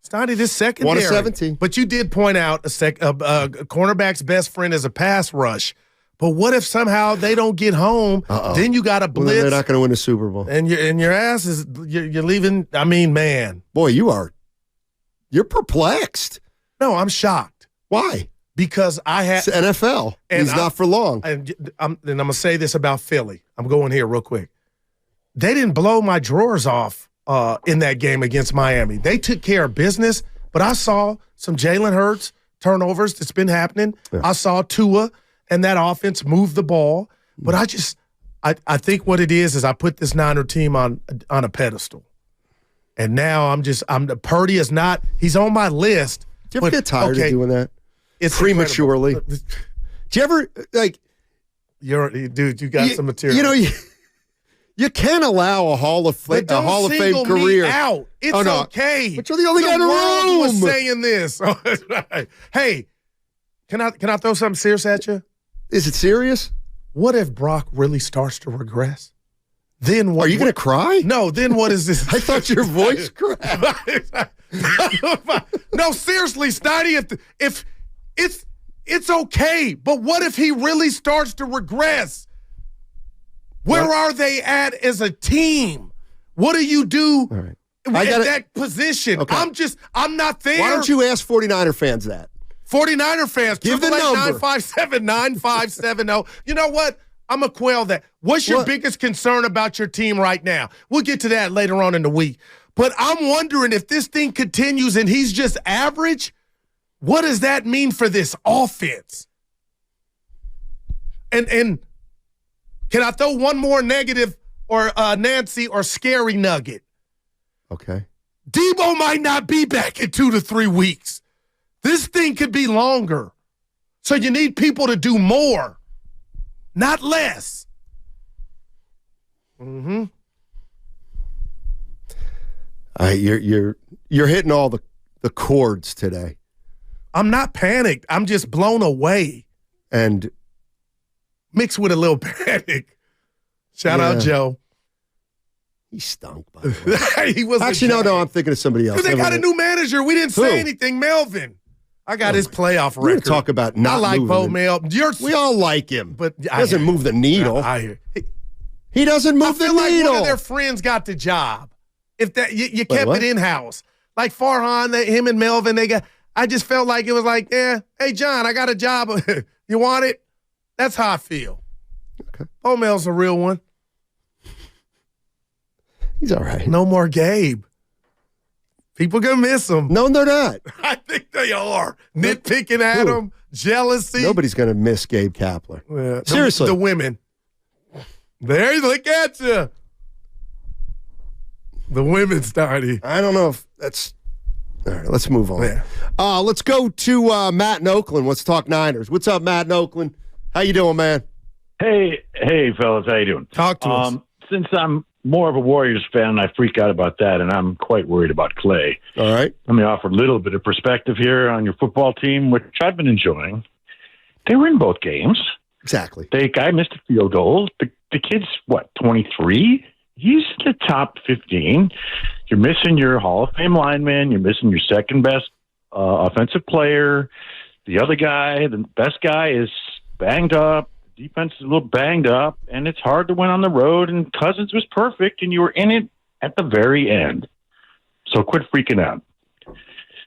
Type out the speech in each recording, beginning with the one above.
Steiny, this secondary. 1 of 17. But you did point out a cornerback's best friend is a pass rush. But what if somehow they don't get home? Then you got to blitz. Well, they're not going to win the Super Bowl. And your ass is you're leaving. I mean, man. Boy, you're perplexed. No, I'm shocked. Why? Because I had it's NFL. And he's not for long. And I'm going to say this about Philly. I'm going here real quick. They didn't blow my drawers off in that game against Miami. They took care of business, but I saw some Jalen Hurts turnovers that's been happening. Yeah. I saw Tua and that offense move the ball. But I think what it is I put this Niner team on a pedestal. And now Purdy is not, he's on my list. Do you ever get tired of doing that? It's prematurely. Do you ever, dude, you got some material. You know, you can't allow a Hall of Fame career. Me out. It's okay. But you're the only guy in the room. Was saying this. Hey, can I throw something serious at you? Is it serious? What if Brock really starts to regress? Then what? Are you going to cry? No. Then what is this? I thought your voice cracked. No, seriously, Steiny. If it's okay, but what if he really starts to regress? Where are they at as a team? What do you do at that position? Okay. I'm not there. Why don't you ask 49er fans that? 49er fans, give the number. 957-9570. You know what? I'm going to quell that. What's your biggest concern about your team right now? We'll get to that later on in the week. But I'm wondering if this thing continues and he's just average, what does that mean for this offense? And can I throw one more negative or Nancy or scary nugget? Okay. Debo might not be back in 2 to 3 weeks. This thing could be longer. So you need people to do more, not less. Mm-hmm. You're hitting all the chords today. I'm not panicked. I'm just blown away. And mixed with a little panic. Shout out Joe. He stunk, by the way. He was actually no. I'm thinking of somebody else. Because they got a new manager. We didn't say anything. Melvin. I got his playoff record. We're talk about not. I like Bo Mel. We all like him, but he doesn't move the needle. He doesn't move the needle. Like one of their friends got the job. If that you kept it in house, like Farhan, him and Melvin, they got. I just felt like it was like, hey John, I got a job. You want it? That's how I feel. Okay. Bo Mel's a real one. He's all right. No more Gabe. People gonna miss him. No, they're not. I think they are. Nitpicking at him, jealousy. Nobody's gonna miss Gabe Kapler. Yeah. Seriously. The women. There, look at you. The women, Steiny. I don't know if that's... All right, let's move on. Yeah. Let's go to Matt in Oakland. Let's talk Niners. What's up, Matt in Oakland? How you doing, man? Hey, fellas. How you doing? Talk to us. Since I'm more of a Warriors fan, I freak out about that, and I'm quite worried about Clay. All right. Let me offer a little bit of perspective here on your football team, which I've been enjoying. They were in both games. Exactly. The guy missed a field goal. The kid's, 23? He's the top 15. You're missing your Hall of Fame lineman. You're missing your second best offensive player. The other guy, the best guy, is banged up. Defense is a little banged up, and it's hard to win on the road, and Cousins was perfect, and you were in it at the very end. So quit freaking out.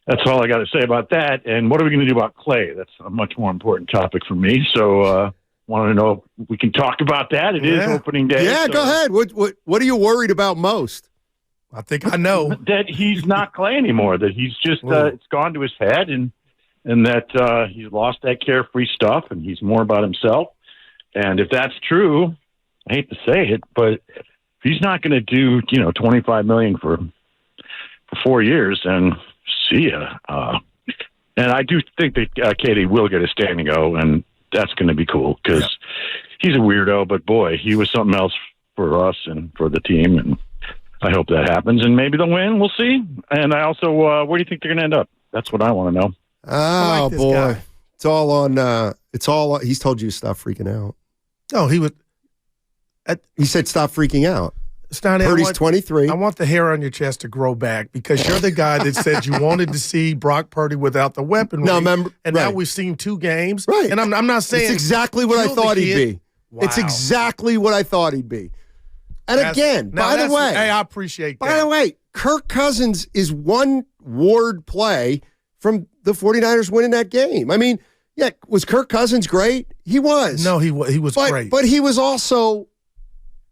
That's all I got to say about that. And what are we going to do about Clay? That's a much more important topic for me. So want to know if we can talk about that. It is opening day. Yeah, so. Go ahead. What are you worried about most? I think I know. That he's not Clay anymore, that he's just it's gone to his head, and that he's lost that carefree stuff, and he's more about himself. And if that's true, I hate to say it, but if he's not going to do, $25 million for 4 years, then see ya. And I do think that Katie will get a standing O, and that's going to be cool because he's a weirdo, but boy, he was something else for us and for the team. And I hope that happens, and maybe they'll win. We'll see. And I also, where do you think they're going to end up? That's what I want to know. Oh, like boy. guy. It's all on, he's told you to stop freaking out. No, he would. He said stop freaking out. Steiny, Purdy's 23. I want the hair on your chest to grow back because you're the guy that said you wanted to see Brock Purdy without the weaponry. No, remember, and now we've seen 2 games. Right. And I'm not saying it's exactly what I thought he'd be. Wow. It's exactly what I thought he'd be. And again, by the way, hey, I appreciate that. By the way, Kirk Cousins is one ward play from the 49ers winning that game. I mean, yeah, was Kirk Cousins great? He was. No, he was great. But he was also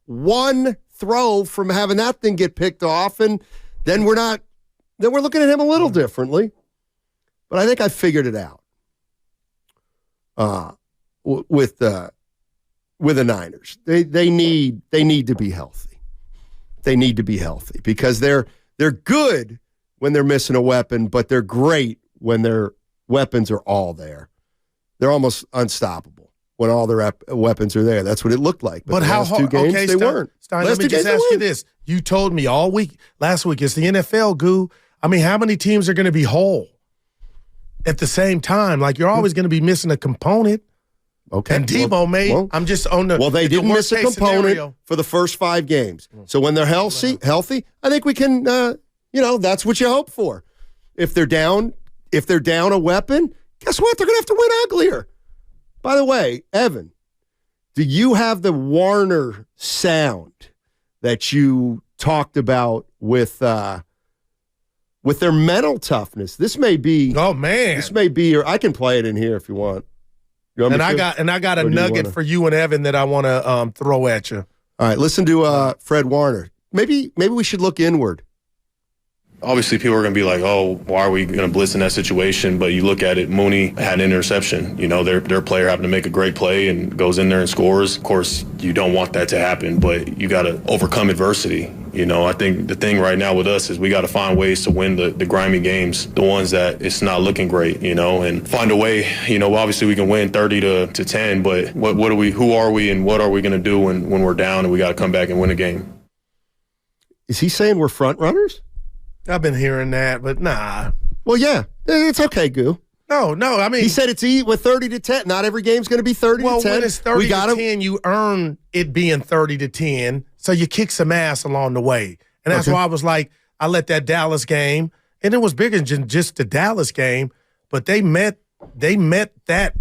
one throw from having that thing get picked off, and then we're looking at him a little differently. But I think I figured it out with the Niners. They need to be healthy. They need to be healthy because they're good when they're missing a weapon, but they're great when their weapons are all there. They're almost unstoppable when all their weapons are there. That's what it looked like. But the last 2 games, they weren't. Stein, let me just ask you this. You told me all week, last week, it's the NFL, Goo. I mean, how many teams are going to be whole at the same time? Like, you're always going to be missing a component. Okay. And Debo I'm just on the Well, they didn't miss a component scenario for the first 5 games. So when they're healthy, I think we can, that's what you hope for. If they're down a weapon, guess what? They're going to have to win uglier. By the way, Evan, do you have the Warner sound that you talked about with their mental toughness? This may be. Oh man, this may be. I can play it in here if you want. I got a nugget for you and Evan that I want to throw at you. All right, listen to Fred Warner. Maybe we should look inward. Obviously, people are going to be like, oh, why are we going to blitz in that situation? But you look at it, Mooney had an interception. You know, their player happened to make a great play and goes in there and scores. Of course, you don't want that to happen, but you got to overcome adversity. You know, I think the thing right now with us is we got to find ways to win the grimy games, the ones that it's not looking great, you know, and find a way. You know, obviously we can win 30 to 10, but who are we and what are we going to do when we're down and we got to come back and win a game? Is he saying we're front runners? I've been hearing that, but nah. Well, yeah, it's okay, Goo. No, I mean. He said it's with 30 to 10. Not every game's going to be 30 to 10. Well, when it's 30 to 10, you earn it being 30 to 10, so you kick some ass along the way. And that's why I was like, I let that Dallas game, and it was bigger than just the Dallas game, but they met that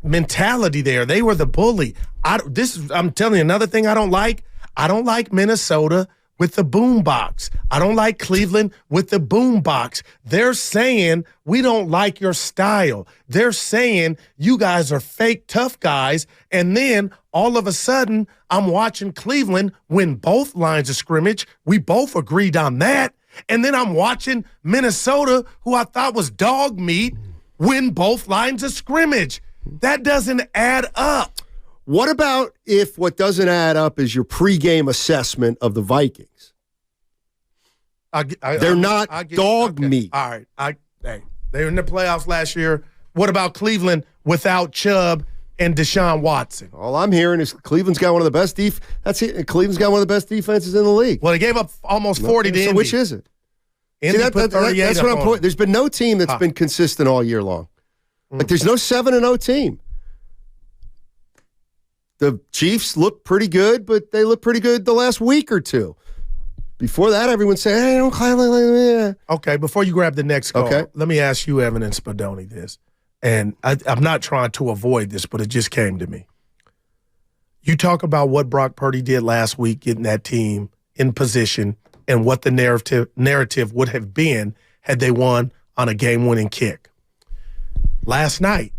mentality there. They were the bully. I'm telling you, another thing I don't like. I don't like Minnesota with the boombox. I don't like Cleveland with the boombox. They're saying we don't like your style. They're saying you guys are fake tough guys. And then all of a sudden, I'm watching Cleveland win both lines of scrimmage. We both agreed on that. And then I'm watching Minnesota, who I thought was dog meat, win both lines of scrimmage. That doesn't add up. What about if what doesn't add up is your pregame assessment of the Vikings? They're not dog meat. All right. They were in the playoffs last year. What about Cleveland without Chubb and Deshaun Watson? All I'm hearing is Cleveland's got one of the best Cleveland's got one of the best defenses in the league. Well, they gave up almost 40 to Indy. So which is it? Indy put 38 that's what I'm pointing. There's been no team that's been consistent all year long. Like there's no 7-0 team. The Chiefs look pretty good, but they look pretty good the last week or two. Before that, everyone said, hey, don't climb like that. Okay, before you grab the next call, let me ask you, Evan and Spadoni, this. And I'm not trying to avoid this, but it just came to me. You talk about what Brock Purdy did last week, getting that team in position, and what the narrative would have been had they won on a game-winning kick. Last night,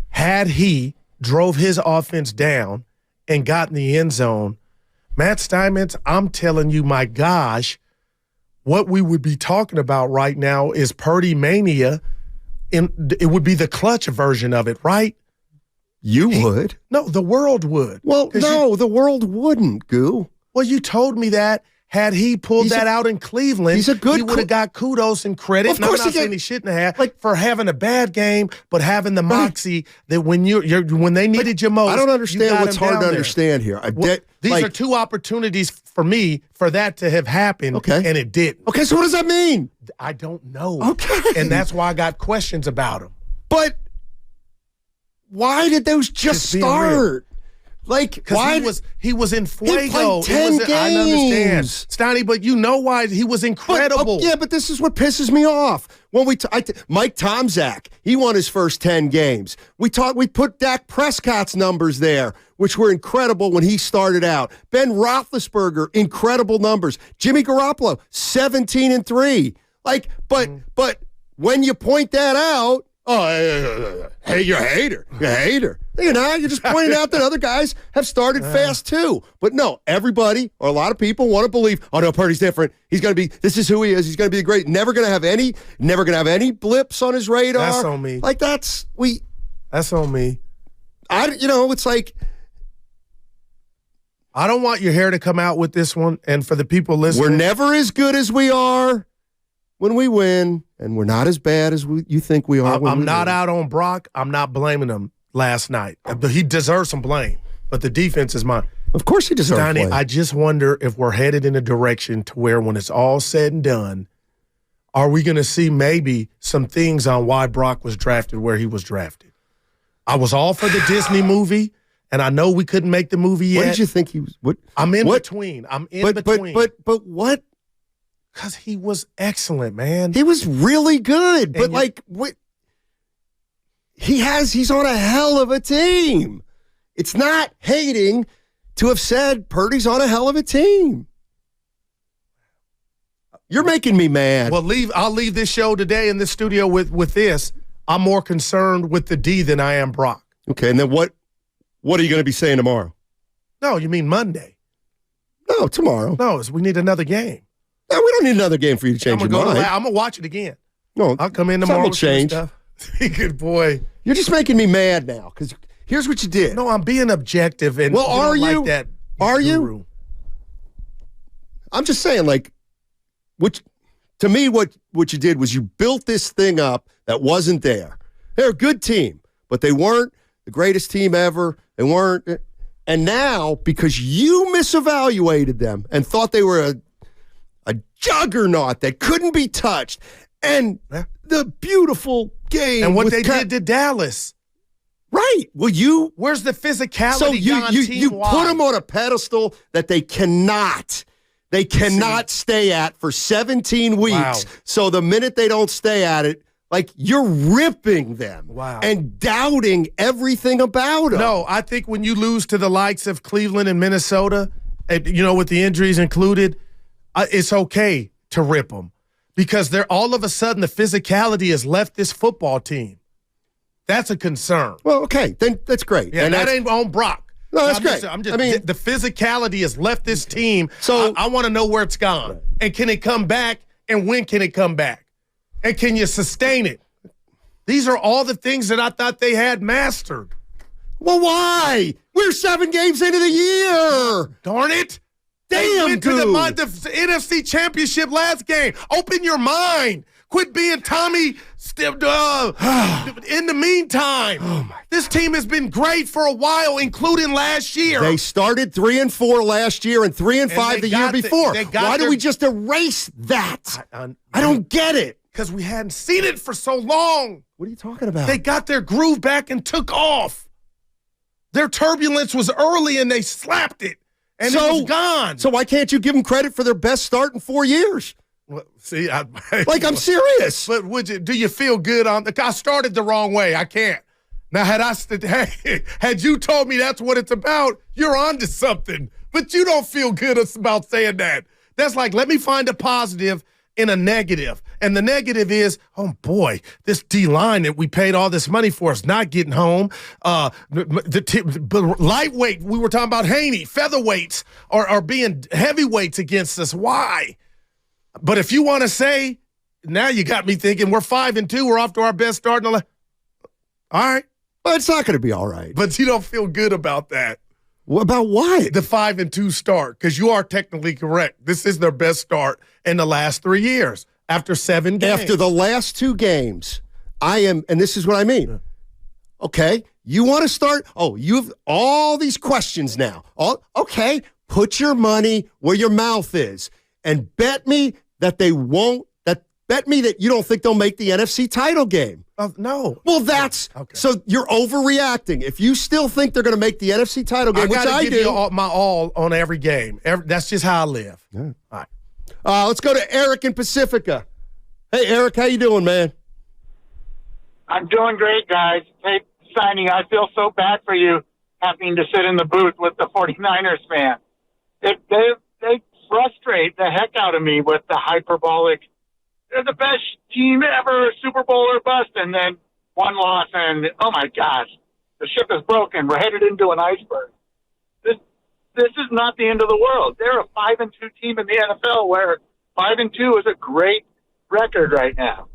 had he drove his offense down and got in the end zone, Matt Steinmetz, I'm telling you, my gosh, what we would be talking about right now is Purdy mania, and it would be the clutch version of it, right? You would. No, the world would. Well, no, the world wouldn't, Goo. Well, you told me that. Had he pulled that out in Cleveland, he would have got kudos and credit. Well, of course, I'm not saying he shouldn't have, for having a bad game, but having the moxie that when when they needed you most, I don't understand what's hard to understand here. These are two opportunities for me for that to have happened, and it didn't. Okay, so what does that mean? I don't know. Okay, and that's why I got questions about him. But why did those just start? Like, why? He was in fuego. He played 10 games. I understand, Steiny, but you know why he was incredible. But this is what pisses me off. When Mike Tomczak, he won his first 10 games. We put Dak Prescott's numbers there, which were incredible when he started out. Ben Roethlisberger, incredible numbers. Jimmy Garoppolo, 17-3. Like, but when you point that out, hey, you're a hater. You're a hater. You're not. You're just pointing out that other guys have started fast too. But no, everybody or a lot of people want to believe, oh no, Purdy's different. This is who he is. He's going to be great. Never going to have any blips on his radar. That's on me. Like That's on me. It's like, I don't want your hair to come out with this one. And for the people listening, we're never as good as we are when we win, and we're not as bad as you think we are. I'm not out on Brock. I'm not blaming him last night. He deserves some blame, but the defense is mine. Of course he deserves blame. I just wonder if we're headed in a direction to where when it's all said and done, are we going to see maybe some things on why Brock was drafted where he was drafted? I was all for the Disney movie, and I know we couldn't make the movie yet. What did you think he was? I'm in between. But what? Because he was excellent, man. He was really good. But what? He's on a hell of a team. It's not hating to have said Purdy's on a hell of a team. You're making me mad. Well, I'll leave this show today in the studio with this. I'm more concerned with the D than I am Brock. Okay, and then what are you going to be saying tomorrow? No, you mean Monday. No, tomorrow. No, we need another game. No, we don't need another game for you to change your mind. I'm going to watch it again. No, I'll come in tomorrow. Will change. Good boy. You're just making me mad now because here's what you did. No, I'm being objective. And well, are you? Like that are guru. You? I'm just saying, to me, what you did was you built this thing up that wasn't there. They're a good team, but they weren't the greatest team ever. They weren't. And now, because you misevaluated them and thought they were a juggernaut that couldn't be touched, and the beautiful game. And what they did to Dallas. Right. Well, where's the physicality? So you put them on a pedestal that they cannot stay at for 17 weeks. Wow. So the minute they don't stay at it, you're ripping them and doubting everything about them. No, I think when you lose to the likes of Cleveland and Minnesota, with the injuries included, it's okay to rip them because they're all of a sudden the physicality has left this football team. That's a concern. Well, okay, then that's great. Yeah, and that ain't on Brock. No, that's great. The physicality has left this team. So I want to know where it's gone. Right. And can it come back? And when can it come back? And can you sustain it? These are all the things that I thought they had mastered. Well, why? We're 7 games into the year. Darn it. Damn, went to the NFC Championship last game. Open your mind. Quit being Tommy in the meantime. This team has been great for a while, including last year. They started 3-4 last year and 3-5 the year before. Why do we just erase that? I don't get it. Because we hadn't seen it for so long. What are you talking about? They got their groove back and took off. Their turbulence was early and they slapped it. And it was gone. So why can't you give them credit for their best start in 4 years? Well, see, I'm serious. But do you feel good on the? I started the wrong way. I can't. Now, had you told me that's what it's about, you're onto something. But you don't feel good about saying that. That's like, let me find a positive in a negative. And the negative is, oh boy, this D-line that we paid all this money for is not getting home. But lightweight, we were talking about Haney, featherweights are being heavyweights against us. Why? But if you want to say, now you got me thinking we're 5-2, we're off to our best start. All right. Well, it's not going to be all right. But you don't feel good about that. What about what? The 5-2 start, because you are technically correct. This is their best start in the last 3 years after 7 games. After the last 2 games, and this is what I mean. Okay, you want to start? Oh, you have all these questions now. Okay, put your money where your mouth is and bet me that they won't. Bet me that you don't think they'll make the NFC title game. No. Well, that's okay. So you're overreacting. If you still think they're going to make the NFC title game, which I give do, you my all on every game. That's just how I live. Yeah. All right. Let's go to Eric in Pacifica. Hey, Eric, how you doing, man? I'm doing great, guys. Hey, Steiny, I feel so bad for you having to sit in the booth with the 49ers fan. They frustrate the heck out of me with the hyperbolic, they're the best team ever, Super Bowl or bust, and then one loss, and oh my gosh, the ship is broken. We're headed into an iceberg. This is not the end of the world. They're a 5-2 team in the NFL, where 5-2 is a great record right now.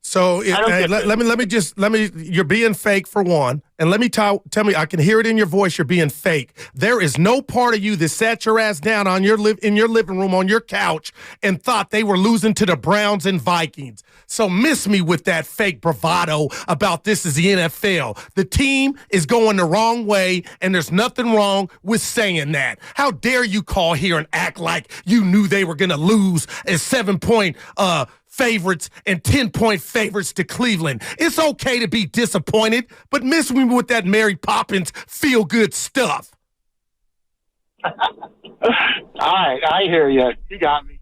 So let me. You're being fake for one, and let me tell me. I can hear it in your voice. You're being fake. There is no part of you that sat your ass down on in your living room on your couch and thought they were losing to the Browns and Vikings. So miss me with that fake bravado about this is the NFL. The team is going the wrong way, and there's nothing wrong with saying that. How dare you call here and act like you knew they were going to lose as 7-point favorites and 10-point favorites to Cleveland. It's okay to be disappointed, but miss me with that Mary Poppins feel-good stuff. All right, I hear you. You got me.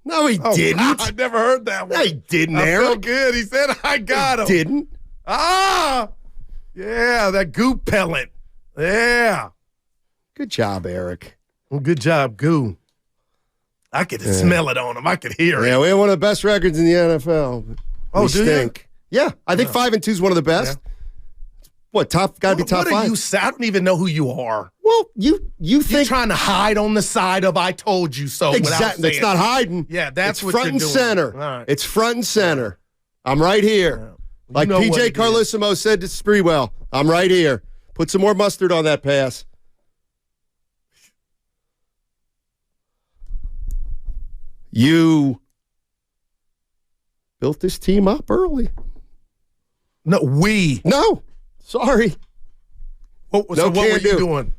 No, he didn't. I never heard that one. No, he didn't, I Eric. feel good. He said, I got him. Didn't. Yeah, that goo pellet. Yeah. Good job, Eric. Well, good job, goo. I could smell it on him. I could hear it. Yeah, we have one of the best records in the NFL. Oh, do you? Yeah, I think 5-2 is one of the best. Yeah. What, top? Got to be top 5. I don't even know who you are. Well, you think you're trying to hide on the side of "I told you so." Exactly, it's not hiding. Yeah, that's it's what front you're and doing. center. Right. It's front and center. I'm right here, like PJ Carlissimo said to Sprewell. I'm right here. Put some more mustard on that pass. You built this team up early. No, we. No, sorry. What were you doing?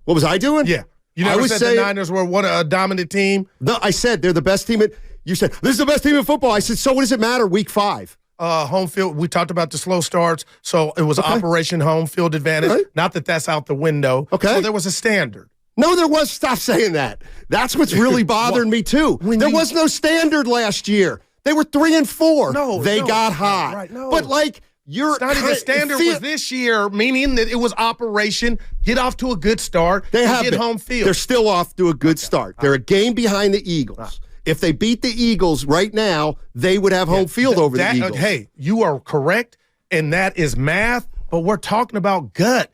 What was I doing? Yeah. You never said the Niners were a dominant team? No, I said they're the best team. You said, this is the best team in football. I said, so what does it matter week 5? Home field. We talked about the slow starts, so it was Operation Home Field Advantage. Right. Not that that's out the window. Okay. So there was a standard. No, there was. Stop saying that. That's what's really bothering me, too. There was no standard last year. They were 3-4. No. They got hot. Right, no. But, like, the standard was this year, meaning that it was Operation get off to a good start get home field. They're still off to a good start. They're a game behind the Eagles. If they beat the Eagles right now, they would have home field over the Eagles. Hey, you are correct, and that is math, but we're talking about gut.